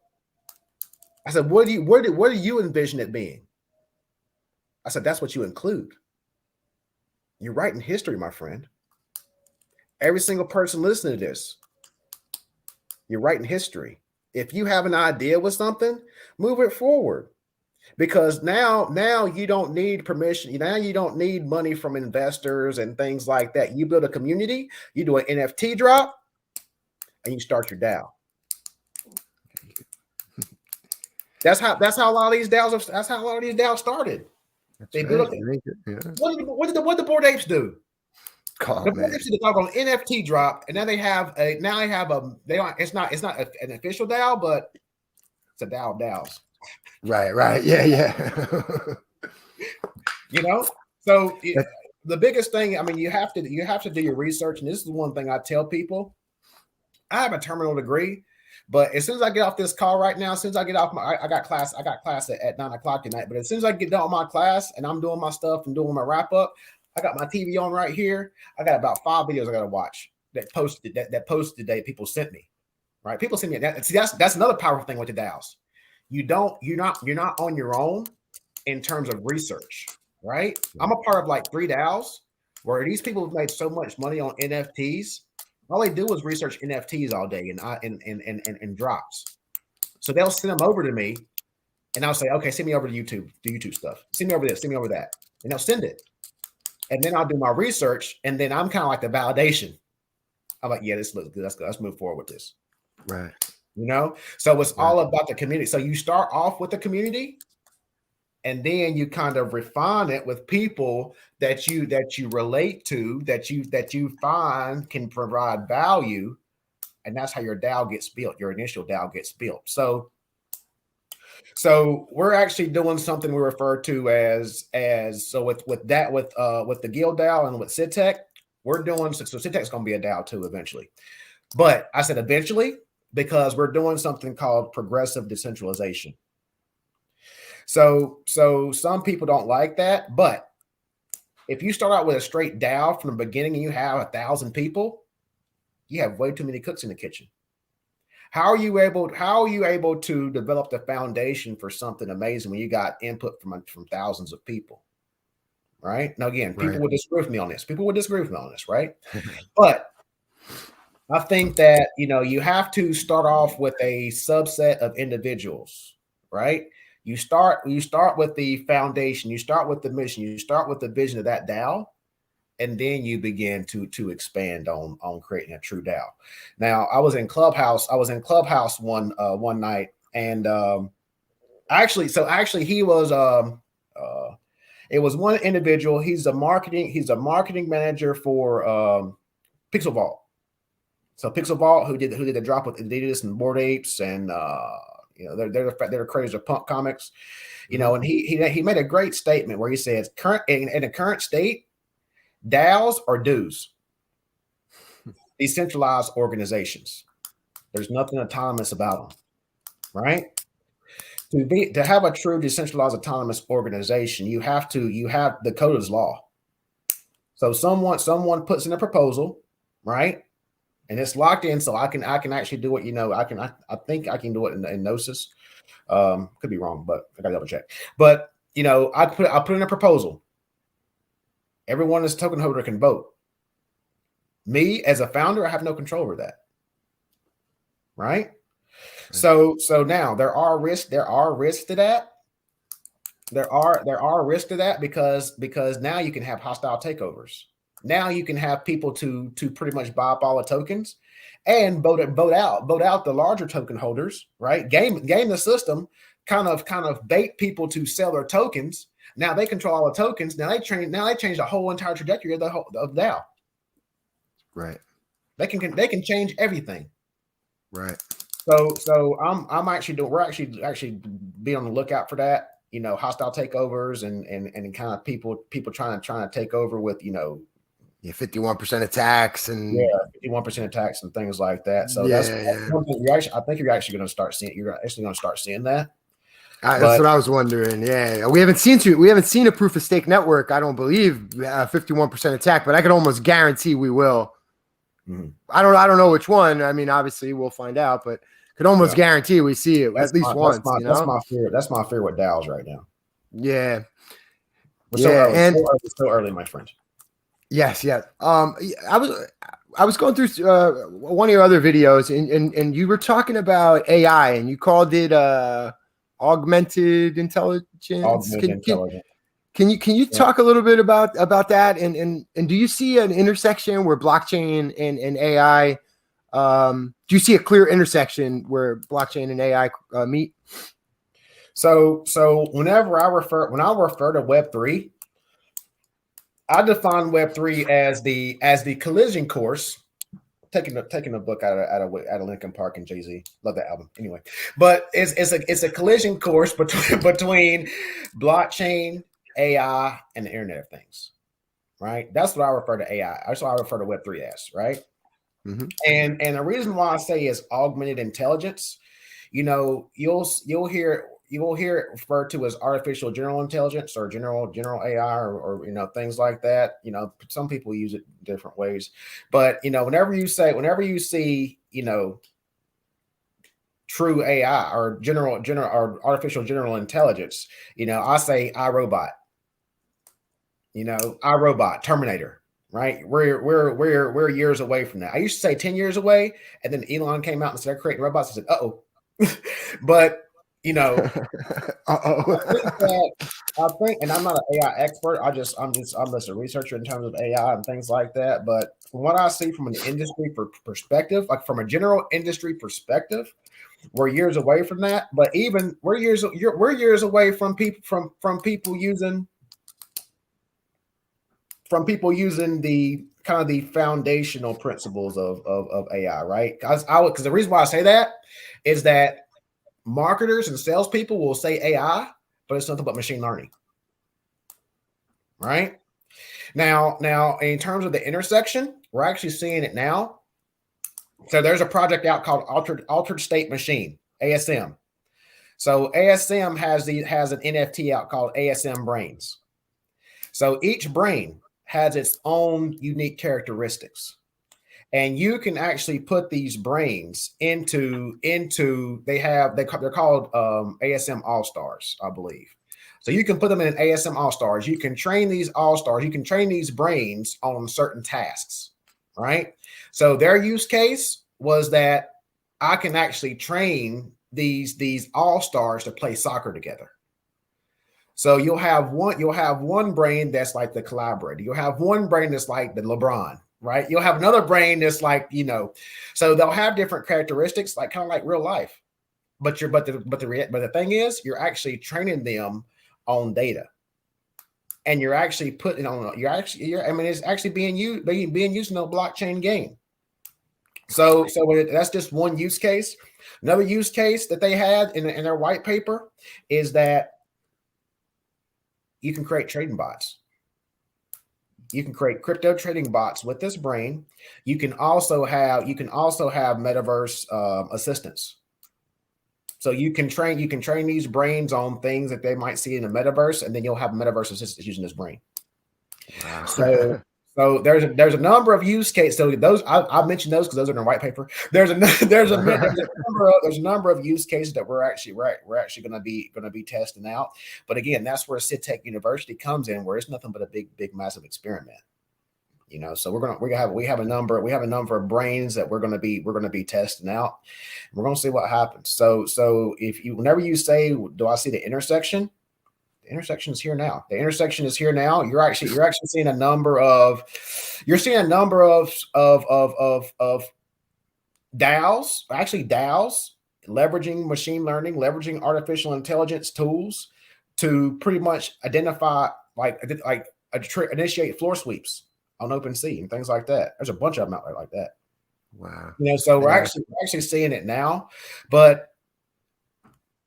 I said, "What do you envision it being?" I said, "That's what you include. You're writing history, my friend. Every single person listening to this, you're writing history. If you have an idea with something, move it forward, because now you don't need permission. Now you don't need money from investors and things like that. You build a community, you do an NFT drop, and you start your DAO. That's how a lot of these DAOs started. They built up. What did the Bored Apes do? The Bored Apes did talk on NFT drop, and now they have it's not an official DAO, but it's a DAOs. Right. Yeah. So the biggest thing, I mean, you have to do your research, and this is one thing I tell people. I have a terminal degree, But as soon as I get off this call right now, as soon as I get off I got class at 9 o'clock tonight. But as soon as I get done with my class and I'm doing my stuff and doing my wrap up, I got my TV on right here. I got about 5 videos I got to watch that posted today. People sent me, right? People send me that. See, that's another powerful thing with the DAOs. You're not on your own in terms of research, right? I'm a part of like 3 DAOs where these people have made so much money on NFTs. All they do is research NFTs all day and drops. So they'll send them over to me, and I'll say, okay, send me over to YouTube, do YouTube stuff. Send me over this, send me over that, and they'll send it. And then I'll do my research, and then I'm kind of like the validation. I'm like, yeah, this looks good. Let's move forward with this. Right. You know, so it's all about the community. So you start off with the community, and then you kind of refine it with people that you relate to, that you find can provide value, and that's how your DAO gets built. Your initial DAO gets built. So we're actually doing something we refer to as with the Guild DAO and with Sydtek, we're doing so Sydtek's going to be a DAO too eventually. But I said eventually because we're doing something called progressive decentralization. So some people don't like that, but if you start out with a straight DAO from the beginning and you have 1,000 people, you have way too many cooks in the kitchen. How are you able to develop the foundation for something amazing when you got input from thousands of people? Right? Now, again, people would disagree with me on this. Right? But I think that, you have to start off with a subset of individuals, right? You start with the foundation, you start with the mission, you start with the vision of that DAO, and then you begin to expand on creating a true DAO. Now, I was in Clubhouse one night, and actually he was it was one individual. He's a marketing manager for Pixel Vault. So Pixel Vault, who did the drop with Adidas and Bored Apes, and they're the creators of Punk Comics, and he made a great statement where he says, in the current state, DAOs are dues, decentralized organizations. There's nothing autonomous about them, right? To have a true decentralized autonomous organization, you have the code is law. So someone puts in a proposal, right? And it's locked in, so I can actually do it. I think I can do it in Gnosis. Could be wrong, but I gotta double check. But I put in a proposal. Everyone as a token holder can vote. Me as a founder, I have no control over that. Right? So now there are risks to that. There are risks to that because now you can have hostile takeovers. Now you can have people to pretty much buy up all the tokens and vote out the larger token holders, right? Game the system, kind of bait people to sell their tokens. Now they control all the tokens. Now they change the whole entire trajectory of DAO. Right. They can change everything. Right. So we're actually be on the lookout for that. Hostile takeovers and kind of people trying to take over with 51% attacks and 51% attacks and things like that. So that's something I think you're actually going to start seeing. You're actually going to start seeing that. That's what I was wondering. Yeah, we haven't seen a proof of stake network. I don't believe 51% attack, but I can almost guarantee we will. Mm-hmm. I don't know which one. I mean, obviously we'll find out, but could almost guarantee we see it at least once. That's my fear. That's my fear with DAOs right now. Yeah. Still early, my friend. Yes. I was going through one of your other videos, and you were talking about AI, and you called it augmented intelligence. Can you talk a little bit about that? And do you see an intersection where blockchain and AI? Do you see a clear intersection where blockchain and AI meet? So when I refer to Web3, I define Web3 as the collision course. Taking a book out of Linkin Park and Jay-Z. Love that album. Anyway, but it's a collision course between blockchain, AI, and the Internet of Things. Right? That's what I refer to AI. That's what I refer to Web3 as. Right? Mm-hmm. And the reason why I say is augmented intelligence, you know, you'll hear it referred to as artificial general intelligence or general AI or you know things like that. You know, some people use it different ways, but you know, whenever you see you know true AI or general or artificial general intelligence, you know, I say iRobot. You know, iRobot, Terminator, right? We're years away from that. I used to say 10 years away, and then Elon came out and started creating robots. I said, uh-oh. But you know, Uh-oh. I think, and I'm not an AI expert. I'm just a researcher in terms of AI and things like that. But from what I see from an industry perspective, like from a general industry perspective, we're years away from that. But even we're years away from people from people using the kind of the foundational principles of AI, right? Because the reason why I say that is that marketers and salespeople will say AI, but it's nothing but machine learning, right? Now, in terms of the intersection, we're actually seeing it now. So there's a project out called Altered State Machine, ASM. So ASM has an NFT out called ASM Brains. So each brain has its own unique characteristics. And you can actually put these brains into they're called ASM All Stars, I believe. So you can put them in an ASM All Stars. You can train these All Stars. You can train these brains on certain tasks, right? So their use case was that I can actually train these All Stars to play soccer together. So you'll have one brain that's like the collaborator. You'll have one brain that's like the LeBron, right? You'll have another brain that's like, you know, so they'll have different characteristics, like kind of like real life. But the thing is, you're actually training them on data, and you're actually putting on. I mean, it's actually being used in a blockchain game. So that's just one use case. Another use case that they had in their white paper is that you can create trading bots. You can create crypto trading bots with this brain. You can also have metaverse assistants. So you can train these brains on things that they might see in the metaverse, and then you'll have metaverse assistants using this brain. Wow. So there's a number of use cases. So those I mentioned those because those are in the white paper. There's a number of use cases that we're actually going to be testing out. But again, that's where Sydtek University comes in, where it's nothing but a big massive experiment. You know, so we have a number of brains that we're going to be testing out. We're going to see what happens. So whenever you say, do I see the intersection? The intersection is here now. The intersection is here now. You're actually seeing a number of DAOs, leveraging machine learning, leveraging artificial intelligence tools to pretty much identify initiate floor sweeps on OpenSea and things like that. There's a bunch of them out there like that. Wow. You know, so we're actually seeing it now. But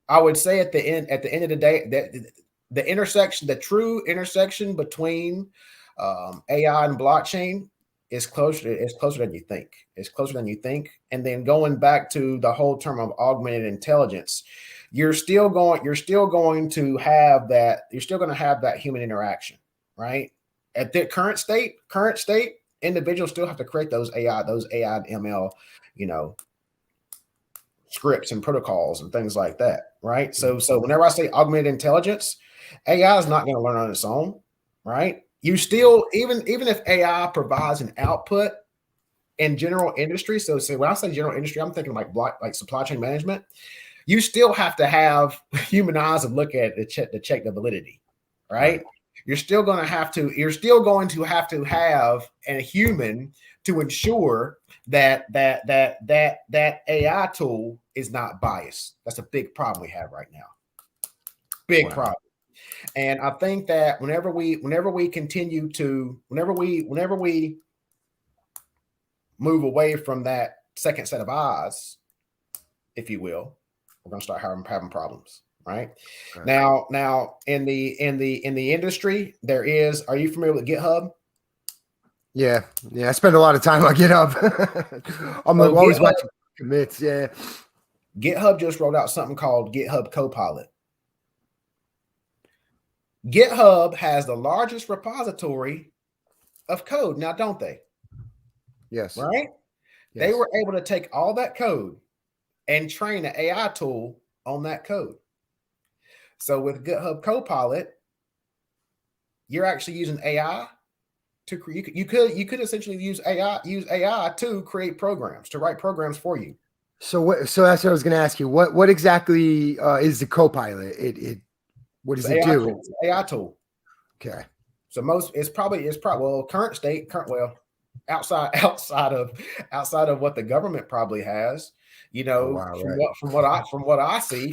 I would say at the end of the day, that the true intersection between AI and blockchain is closer than you think. It's closer than you think. And then going back to the whole term of augmented intelligence, you're still going to have that human interaction, right? At the current state, individuals still have to create those AI and ML, you know, scripts and protocols and things like that, right? So whenever I say augmented intelligence, AI is not going to learn on its own, right? You still, even if AI provides an output in general industry, so when I say general industry, I'm thinking like supply chain management. You still have to have human eyes and look at it to check the validity, right? You're still going to have to have a human to ensure that AI tool is not biased. That's a big problem we have right now. Big problem. And I think that whenever we move away from that second set of eyes, if you will, we're going to start having problems. Right. Now in the industry, there is. Are you familiar with GitHub? Yeah. Yeah. I spend a lot of time on GitHub. I'm So always watching commits. Yeah. GitHub just rolled out something called GitHub Copilot. GitHub has the largest repository of code now, don't they? Yes. Right? Yes. They were able to take all that code and train an AI tool on that code. So with GitHub Copilot, you're actually using AI to create. You could essentially use AI to create programs, to write programs for you. So that's what I was going to ask you. What exactly is the Copilot? What does it do? It's an AI tool. Okay. So it's probably outside of what the government probably has, Oh, wow, from what I see,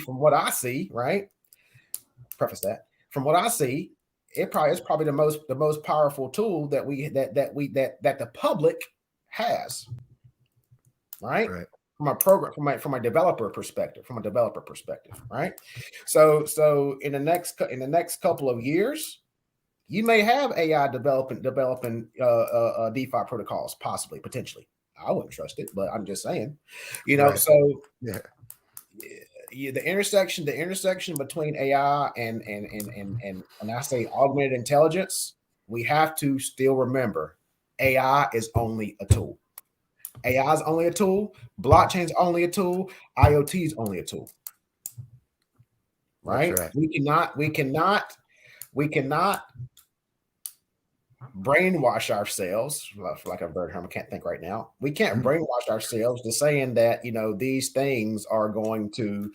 right? Preface that. From what I see, it's probably the most powerful tool that the public has, right? Right. From a developer perspective, right? So in the next couple of years, you may have AI developing DeFi protocols, possibly, potentially. I wouldn't trust it, but I'm just saying, Right. So Yeah. the intersection between AI and I say augmented intelligence, we have to still remember AI is only a tool. AI is only a tool. Blockchain is only a tool. IoT is only a tool. Right? That's right. We cannot brainwash ourselves, for like a bird term, I can't think right now. We can't brainwash ourselves to saying that these things are going to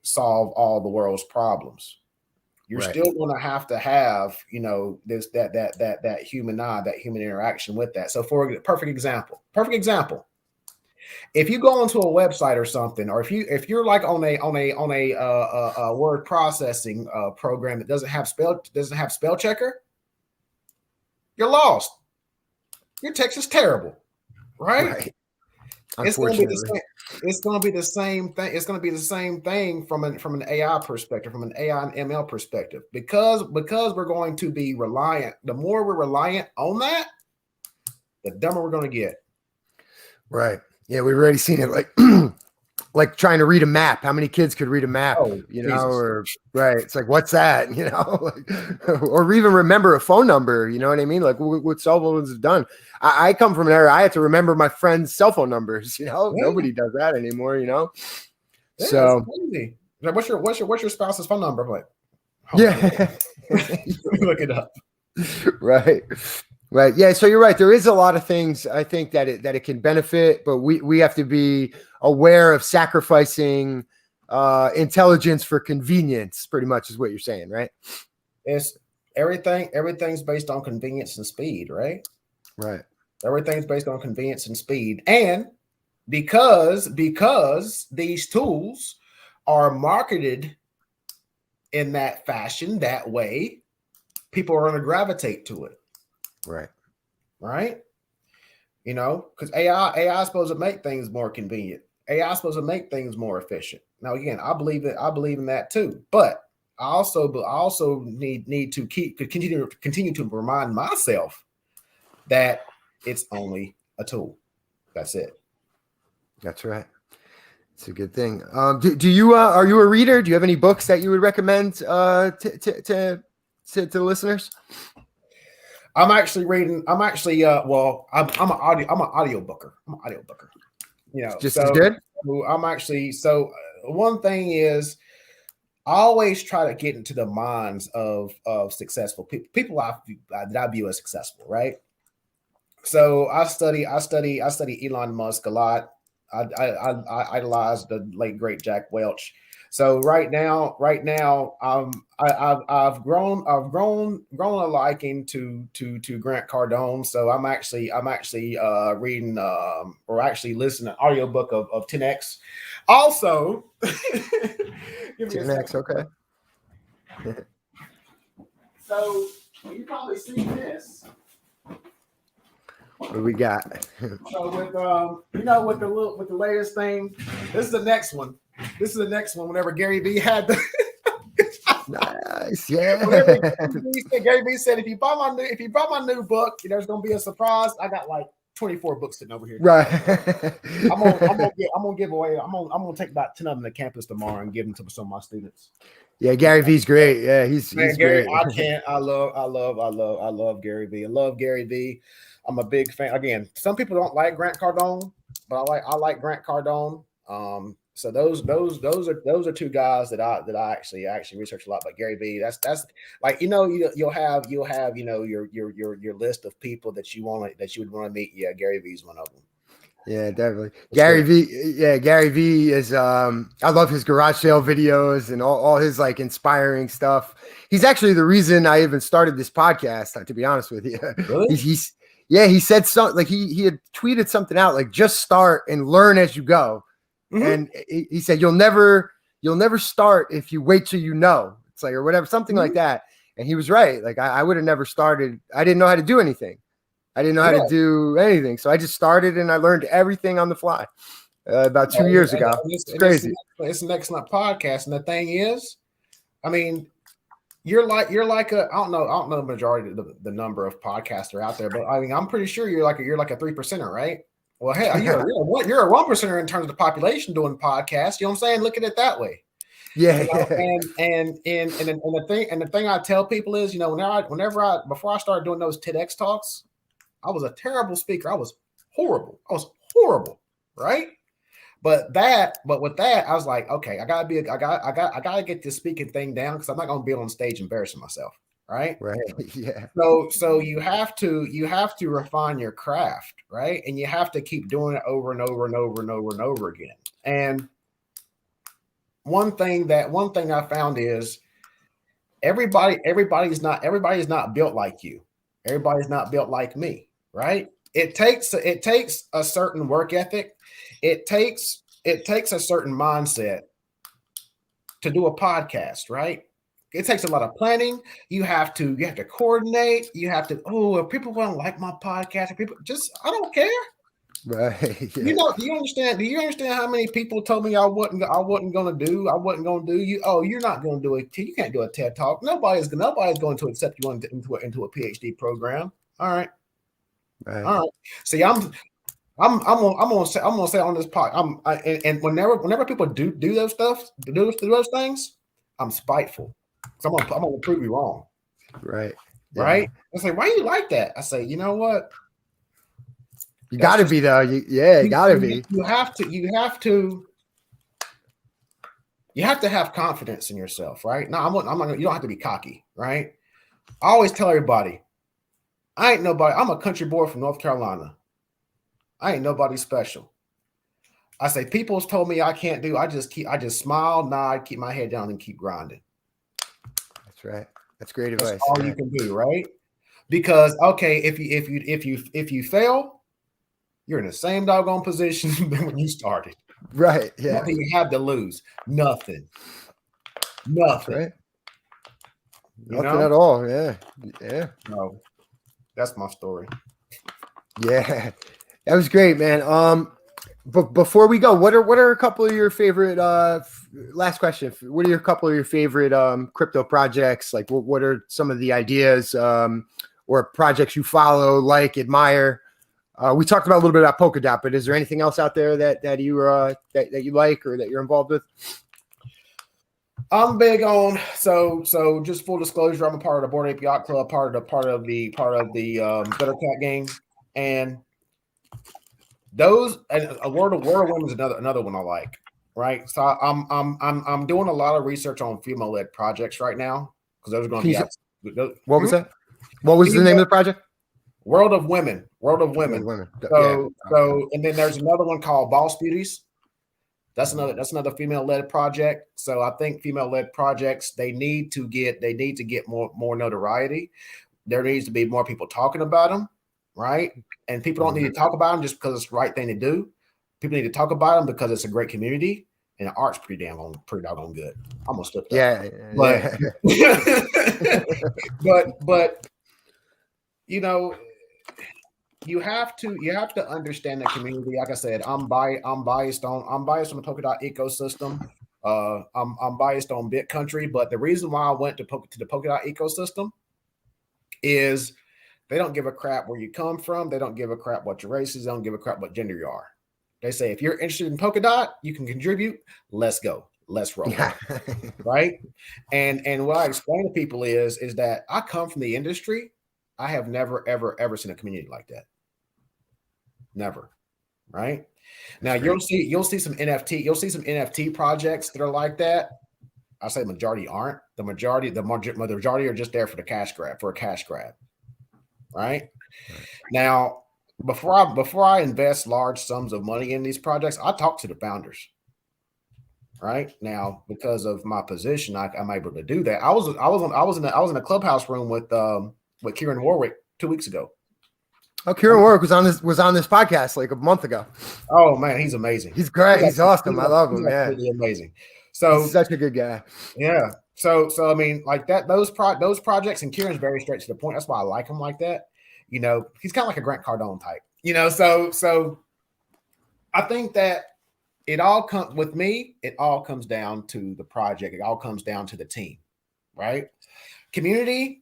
solve all the world's problems. You're Right. still going to have this that human eye, that human interaction with that. So for a perfect example, if you go onto a website or something, or if you're like on a word processing program that doesn't have spell checker, you're lost. Your text is terrible, right? It's going to be the same thing. It's going to be the same thing from an AI perspective, from an AI and ML perspective, because we're going to be reliant. The more we're reliant on that, the dumber we're going to get. Right. Yeah, we've already seen it. Like trying to read a map. How many kids could read a map? Or right. It's like, what's that? Or even remember a phone number. You know what I mean? Like what cell phones have done. I come from an era I had to remember my friends' cell phone numbers. Nobody does that anymore. Yeah, so crazy. Like, what's your spouse's phone number? Like, yeah, look it up. Right. Right. Yeah. So you're right. There is a lot of things I think that it can benefit, but we have to be aware of sacrificing intelligence for convenience, pretty much is what you're saying, right? It's everything's based on convenience and speed, right? Right. Everything's based on convenience and speed. And because these tools are marketed in that fashion, that way, people are going to gravitate to it. Right. Because AI is supposed to make things more convenient. AI is supposed to make things more efficient. Now, again, I believe in that too. But I also need to continue to remind myself that it's only a tool. That's it. That's right. It's a good thing. Do you are you a reader? Do you have any books that you would recommend to listeners? I'm actually reading. I'm an audio booker. Just as good. One thing is, I always try to get into the minds of successful people that I view as successful, right? So I study Elon Musk a lot. I idolize the late great Jack Welch. So right now, I've grown a liking to Grant Cardone. So I'm actually reading or actually listening to an audiobook of 10X. Also, give me 10X, okay. So you probably seen this. What do we got? So with the latest thing, this is the next one. Whenever Gary Vee had the Nice. Yeah. Gary Vee said, if you buy my new book, there's gonna be a surprise. I got like 24 books sitting over here. Right. I'm gonna give away. I'm gonna take about 10 of them to campus tomorrow and give them to some of my students. Yeah, Gary Vee's great. Yeah, he's Gary, great. I love Gary Vee. I love Gary Vee. I'm a big fan. Again, some people don't like Grant Cardone, but I like Grant Cardone. So those are two guys that I actually research a lot. But Gary Vee, that's like you'll have your list of people that you would want to meet. Yeah, Gary Vee's one of them. Yeah, definitely. Gary Vee. Yeah, Gary Vee is. I love his garage sale videos and all his like inspiring stuff. He's actually the reason I even started this podcast. To be honest with you, really? He said something like he had tweeted something out like just start and learn as you go. Mm-hmm. And he said you'll never start if you wait till you know. It's like or whatever, something like that. And he was right. Like I would have never started. I didn't know how to do anything. I didn't know how to do anything. So I just started and I learned everything on the fly about 2 years ago. It's crazy. It's an excellent podcast. And the thing is, I mean, you're like a I don't know the majority of the number of podcasts are out there, but I mean I'm pretty sure you're like a 3%er, right? Well, hey, you're a 1%er in terms of the population doing podcasts. You know what I'm saying? Look at it that way. Yeah. And the thing I tell people is, before I started doing those TEDx talks, I was a terrible speaker. I was horrible, right? But with that, I was like, okay, I gotta get this speaking thing down because I'm not gonna be on stage embarrassing myself, right? Right. Yeah. So you have to refine your craft, right? And you have to keep doing it over and over and over and over and over again. And one thing I found is everybody's not built like you. Everybody's not built like me, right? It takes a certain work ethic. It takes a certain mindset to do a podcast, right? It takes a lot of planning. You have to coordinate. You have to, if people want to like my podcast, I don't care. Right. Yeah. Do you understand how many people told me I wasn't going to do you? Oh, you're not going to do it. You can't do a TED Talk. Nobody's going to accept you into a PhD program. All right. See, I'm gonna say on this pod. And whenever people do those things, I'm spiteful. So I'm gonna prove you wrong. Right. Yeah. Right. I say, why you like that? I say, you know what? You got to be though. You got to be. You have to have confidence in yourself, right? No, you don't have to be cocky, right? I always tell everybody, I ain't nobody. I'm a country boy from North Carolina. I ain't nobody special. I say people's told me I can't do. I just smile, nod, keep my head down, and keep grinding. That's right. That's great advice. That's all you can do, right? Because if you fail, you're in the same doggone position when you started. Right. Yeah. Nothing you have to lose. Nothing. Right. Nothing at all. Yeah. Yeah. No. That's my story. Yeah. That was great, man. But before we go, what are a couple of your favorite last question? What are a couple of your favorite crypto projects? Like what are some of the ideas or projects you follow, like, admire? We talked about a little bit about Polkadot, but is there anything else out there that you like or that you're involved with? I'm big on so just full disclosure, I'm a part of the Board Ape Yacht Club, part of the Better Cat gang, and those and a World of Women is another one I like. Right, so I'm doing a lot of research on female-led projects right now because those are going to be. What was that? What was the name of the project? World of Women. So and then there's another one called Boss Beauties. That's another female-led project. So I think female-led projects they need to get more notoriety. There needs to be more people talking about them, right? And people don't need to talk about them just because it's the right thing to do. People need to talk about them because it's a great community and the art's pretty doggone good. I'm gonna slip that. But you have to understand the community. Like I said, I'm biased on the Polkadot ecosystem. I'm biased on Bit Country, but the reason why I went to the Polkadot ecosystem is they don't give a crap where you come from. They don't give a crap what your race is. They don't give a crap what gender you are. They say, if you're interested in Polkadot, you can contribute. Let's go. Let's roll. Yeah. Right. And what I explain to people is that I come from the industry. I have never, ever, ever seen a community like that. Never. Right. Now you'll see some NFT projects that are like that. I say the majority aren't. The majority are just there for the cash grab, for a cash grab. Right. Now, before I invest large sums of money in these projects, I talk to the founders. Right now, because of my position, I'm able to do that. I was in a clubhouse room with Kieran Warwick 2 weeks ago. Oh, Kieran Warwick was on this podcast like a month ago. Oh man, he's amazing. He's great. He's awesome. I love him. Yeah, really amazing. So he's such a good guy. Yeah. So I mean, like that, those projects, and Kieran's very straight to the point. That's why I like him like that. You know, he's kind of like a Grant Cardone type. You know, so I think that it all comes down to the project. It all comes down to the team, right? Community,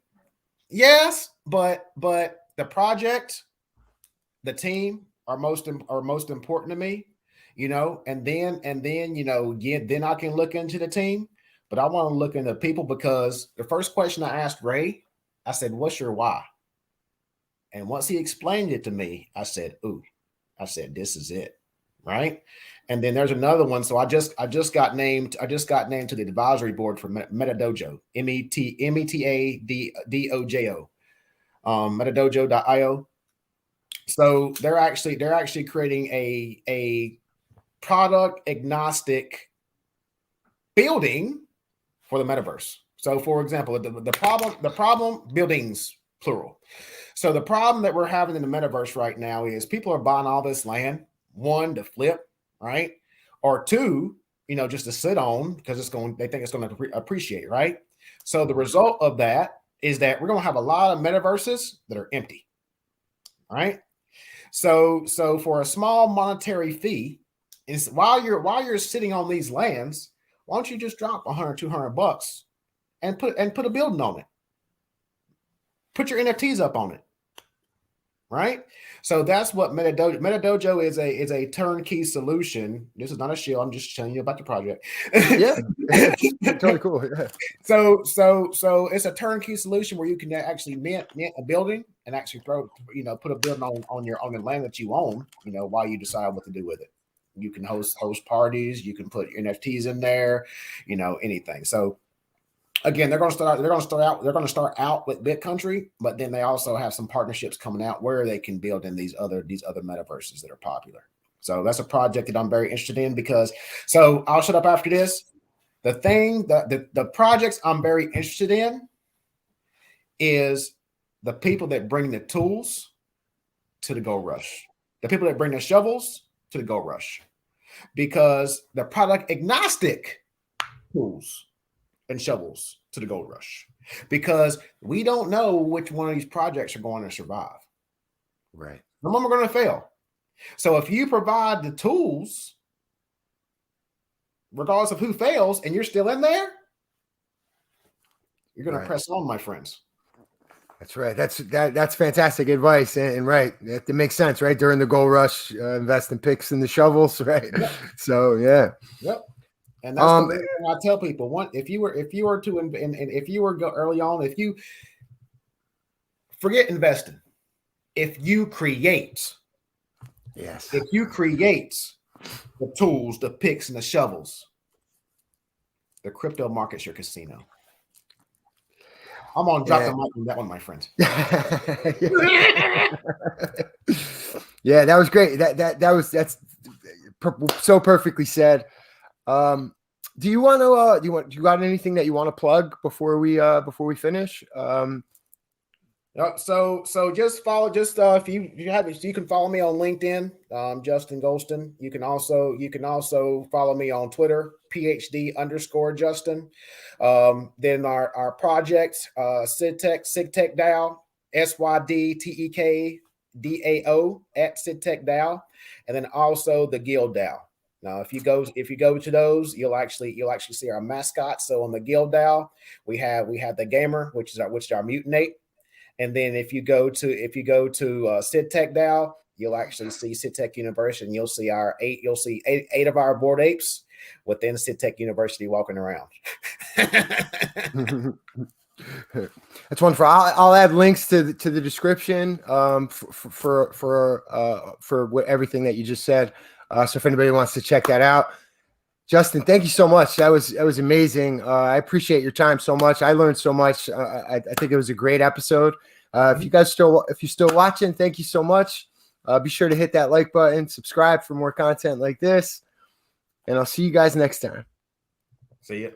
yes, but the project, the team are most important to me, you know, and then, you know, then I can look into the team, but I want to look into people, because the first question I asked Ray, I said, what's your why? And once he explained it to me, I said, this is it. Right. And then there's another one. So I just got named to the advisory board for MetaDojo, METADOJO, metadojo.io. So they're actually creating a product agnostic building for the metaverse. So for example, the problem buildings, plural. So the problem that we're having in the metaverse right now is people are buying all this land, one, to flip, right? Or two, you know, just to sit on, because they think it's going to appreciate, right? So the result of that is that we're going to have a lot of metaverses that are empty, right? So for a small monetary fee, is while you're sitting on these lands, why don't you just drop $100-200 and put a building on it? Put your NFTs up on it. Right. So that's what MetaDojo. MetaDojo is a turnkey solution. This is not a shield. I'm just telling you about the project. Yeah. Totally cool. Yeah. So it's a turnkey solution where you can actually mint a building and actually put a building on the land that you own, you know, while you decide what to do with it. You can host parties, you can put NFTs in there, you know, anything. So again, they're going to start out with Bit Country, but then they also have some partnerships coming out where they can build in these other metaverses that are popular. So that's a project that I'm very interested in, because so I'll shut up after this. The projects I'm very interested in is the people that bring the tools to the Gold Rush, the people that bring the shovels to the Gold Rush, because the product agnostic tools and shovels to the Gold Rush, because we don't know which one of these projects are going to survive. Right. Some of them are going to fail. So if you provide the tools, regardless of who fails, and you're still in there, you're going to press on, my friends. That's right. That's fantastic advice, and right, it makes sense, right? During the Gold Rush, invest in picks and the shovels, right? Yep. So yeah. Yep. And that's the thing I tell people. If you were to go early on, if you forget investing, if you create the tools, the picks, and the shovels, the crypto market's your casino. I'm on drop the mic on that one, my friends. Yeah, that was great. That's so perfectly said. Do you got anything that you want to plug before we finish? So just follow, if you have it, you can follow me on LinkedIn, Justin Goldston. You can also follow me on Twitter, PhD_Justin. Then our project, Sydtek DAO, SYDTEK DAO at Sydtek DAO, and then also the Guild DAO. Now, if you go to those, you'll actually see our mascots. So on the guild dial, we have the gamer, which is our mutinate. And then if you go to Sydtek DAO, you'll actually see Sydtek University, and you'll see eight of our board apes within Sydtek University walking around. That's wonderful. I'll add links to the description for everything that you just said. So if anybody wants to check that out. Justin, thank you so much. That was amazing. I appreciate your time so much. I learned so much. I think it was a great episode. If you're still watching, thank you so much. Be sure to hit that like button, subscribe for more content like this, and I'll see you guys next time. See you.